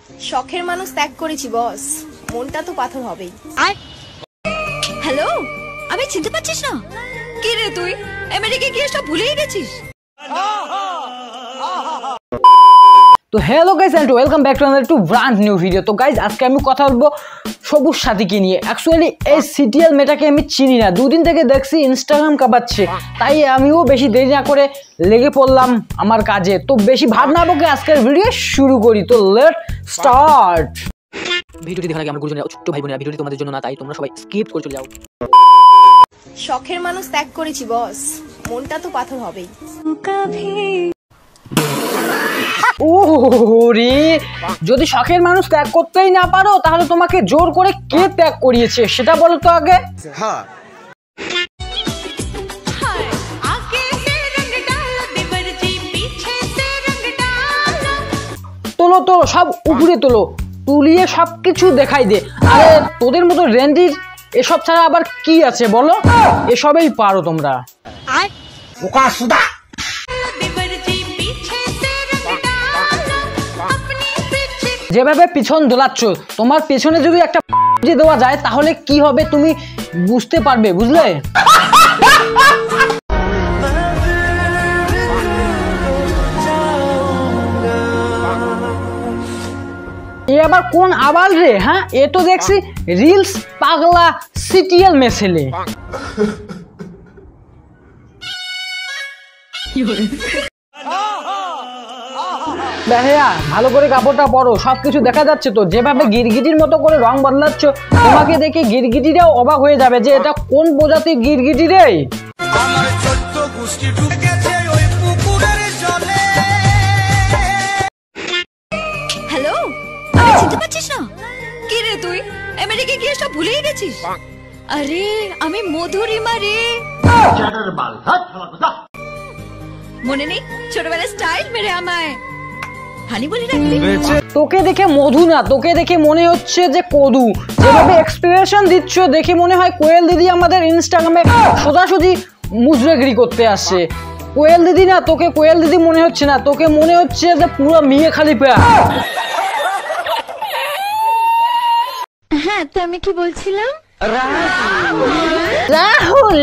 শখের মানুষ ত্যাগ করেছি বস, মনটা তো পাথর হবেই। হ্যালো, আমি চিনতে পারছিস না? কি রে তুই আমেরিকা গিয়ে সব ভুলেই গেছিস? তো hello guys and welcome back to another to brand new video. তো গাইস আজকে আমি কথা বলবো সবুজ সাথীকে নিয়ে। অ্যাকচুয়ালি এই সিটিএল মেয়েটাকে আমি চিনি না, দুদিন থেকে দেখছি ইনস্টাগ্রাম কাঁপাচ্ছে, তাই আমিও বেশি দেরি না করে লেগে পড়লাম আমার কাজে। তো বেশি ভাব না বকে আজকের ভিডিও শুরু করি। তো লেট স্টার্ট। ভিডিওটি দেখার আগে আমার গুরুজনেরা ছোট্ট ভাই বোনেরা, ভিডিওটি তোমাদের জন্য না, তাই তোমরা সবাই স্কিপ করে চলে যাও। শখের মানুষ ত্যাগ করেছি বস, মনটা তো পাথর হবেই। ওরে, যদি শখের মানুষ ত্যাগ করতেই না পারো তাহলে তোমাকে জোর করে কে ত্যাগ করিয়েছে সেটা বলো তো আগে। হ্যাঁ, তোলো তোলো, সব উপরে তোলো, তুলিয়ে সবকিছু দেখাই দে। আরে তোদের মতো রেন্ডির এসব ছাড়া আবার কি আছে বলো, এসবেই পারো তোমরা। যেভাবে পিছন দোলাচ্ছ, তোমার পেছনে যদি একটা দেওয়া যায় তাহলে কি হবে তুমি বুঝতে পারবে, বুঝলে? এ আবার কোন আবাল রে? হ্যাঁ, এ তো দেখছি রিলস পাগলা সিটিএল মেছেলে। ভাইয়া ভালো করে কাপড়টা পরো, সবকিছু দেখা যাচ্ছে তো। যেভাবে গিরগিটির মতো করে রং বদলাচ্ছ, তোমাকে দেখে গিরগিটিরাও অবাক হয়ে যাবে যে এটা কোন প্রজাতির গিরগিটি রে। হ্যালো, আমি চিনতে পারছিস না? কি রে তুই আমেরিকা গিয়ে সব ভুলেই গেছিস? আরে আমি মধুরিমা রে। মনে নেই ছোটবেলায় স্টাইল মেরে আমায় হানি বলে রাখলি? তোকে দেখে মধু না, তোকে দেখে মনে হচ্ছে যে কদু। যেভাবে এক্সপ্রেশন দিচ্ছ দেখে মনে হয় কোয়েল দিদি আমাদের ইনস্টাগ্রামে সোজাসুজি মুজরাগিরি করতে আসছে। কোয়েল দিদি না, তোকে কোয়েল দিদি মনে হচ্ছে না, তোকে মনে হচ্ছে যে পুরো মিয়া খালিফা। হ্যাঁ, তো আমি কি বলছিলাম? রাহুল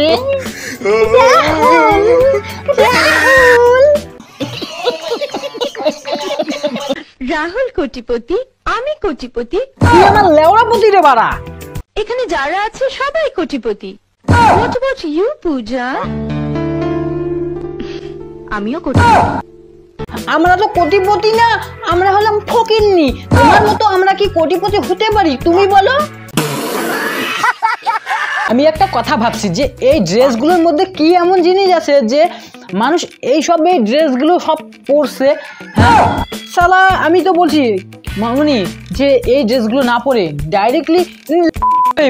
রাহুল কোটিপতি, আমি কোটিপতি। তুই আমার লেওড়াপতি রে বাড়া। এখানে যারা আছে সবাই কোটিপতি। What about you, পূজা? আমিও কোটিপতি। আমরা তো কোটিপতি না, আমরা হলাম ফকিন্নি। তোমার মতো আমরা কি কোটিপতি হতে পারি তুমি বলো? আমি একটা কথা ভাবছি যে এই ড্রেসগুলোর মধ্যে কি এমন জিনিস আছে যে মানুষ এই ড্রেসগুলো সব পরছে। হ্যাঁ শালা, আমি তো বলছি মামুনি যে এই ড্রেসগুলো না পরে ডাইরেক্টলি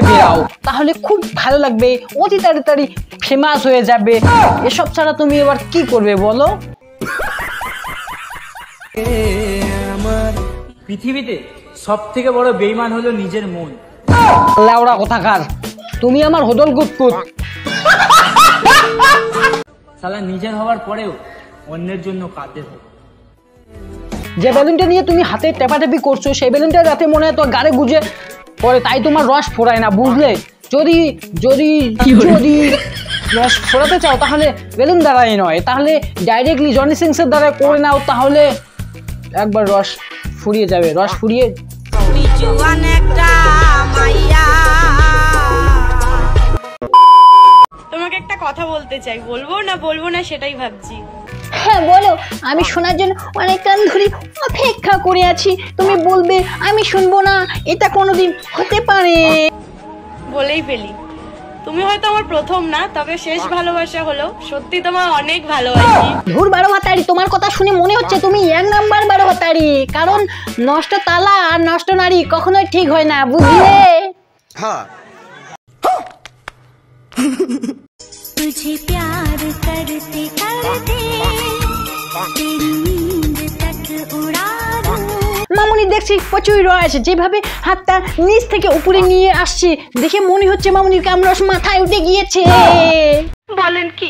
বেরাও, তাহলে খুব ভালো লাগবে, অতি তাড়াতাড়ি ফেমাস হয়ে যাবে। এসব ছাড়া তুমি এবার কি করবে বলো? পৃথিবীতে সব থেকে বড় বেঈমান হলো নিজের মন। লাউড়া কথাকার, তুমি আমার হোদল কুতকুত। শালা নিজের হওয়ার পরেও অন্যের জন্য কাঁদতে হবে। যে বেলুনটা নিয়ে তুমি হাতে টেপাটেপি করছো সেই বেলুনটা রাতে মনে হয় তো গাড়ে গুজে পরে, তাই তোমার রস ফোড়ায় না, বুঝলে? যদি যদি যদি রস ফোড়াতে চাও তাহলে বেলুন দ্বারাই নয়, তাহলে ডাইরেক্টলি জনি সিংসের দ্বারা করে নাও, তাহলে একবার রস ফুরিয়ে যাবে। রস ফুরিয়ে তোমাকে একটা কথা বলতে চাই, বলবো না সেটাই ভাবছি। হ্যাঁ বলো, আমি শোনার জন্য অনেকক্ষণ ধরে অপেক্ষা করে আছি। তুমি বলবে আমি শুনবো না, এটা কোনোদিন হতে পারে? বলেই ফেলি, তুমি হয়তো আমার প্রথম না, তবে শেষ ভালোবাসা হলো। সত্যি তোমার অনেক ভালোবাসি। ধুর বারো হাতারি, তোমার কথা শুনে মনে হচ্ছে তুমি এক নাম্বার বারো হাতারি। কারণ নষ্ট তালা আর নষ্ট নারী কখনোই ঠিক হয় না, বুঝলে? হ্যাঁ। तुझे प्यार करते करते तेरी नींद तक उड़ा दूं। মামুনি দেখছি প্রচুর রয়েছে, যেভাবে হাতটা নিচ থেকে উপরে নিয়ে আসছে দেখে মনে হচ্ছে মামুনির কামরস মাথায় উঠে গিয়েছে। বলেন কি?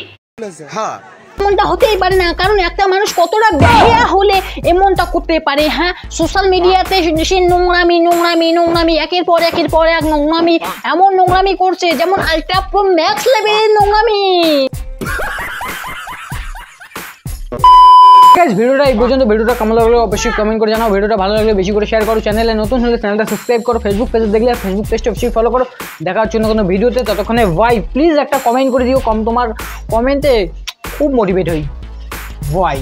হ্যাঁ, এমনটা হতেই পারে না, কারণ একটা মানুষ কতটা বেহায়া হলে এমনটা করতে পারে। হ্যাঁ, সোশ্যাল মিডিয়াতে সে নোংরামি নোংরামি নোংরামি একের পর এক নোংরামি, এমন নোংরামি করছে যেমন আলট্রা প্রো ম্যাক্স লেভেলের নোংরামি। গাইস ভিডিওটা এই পর্যন্ত। ভিডিওটা কেমন লাগলো অবশ্যই কমেন্ট করে জানাও। ভিডিওটা ভালো লাগলে বেশি করে শেয়ার করো। চ্যানেলে নতুন হলে চ্যানেলটা সাবস্ক্রাইব করো। ফেসবুক পেজে দেখলে ফেসবুক পেজটা অবশ্যই ফলো করো। দেখা হচ্ছে অন্য কোনো ভিডিওতে। ততক্ষণে ভাই প্লিজ একটা কমেন্ট করে দিও। তোমার কমেন্টে খুব মোটিভেট হই ভাই।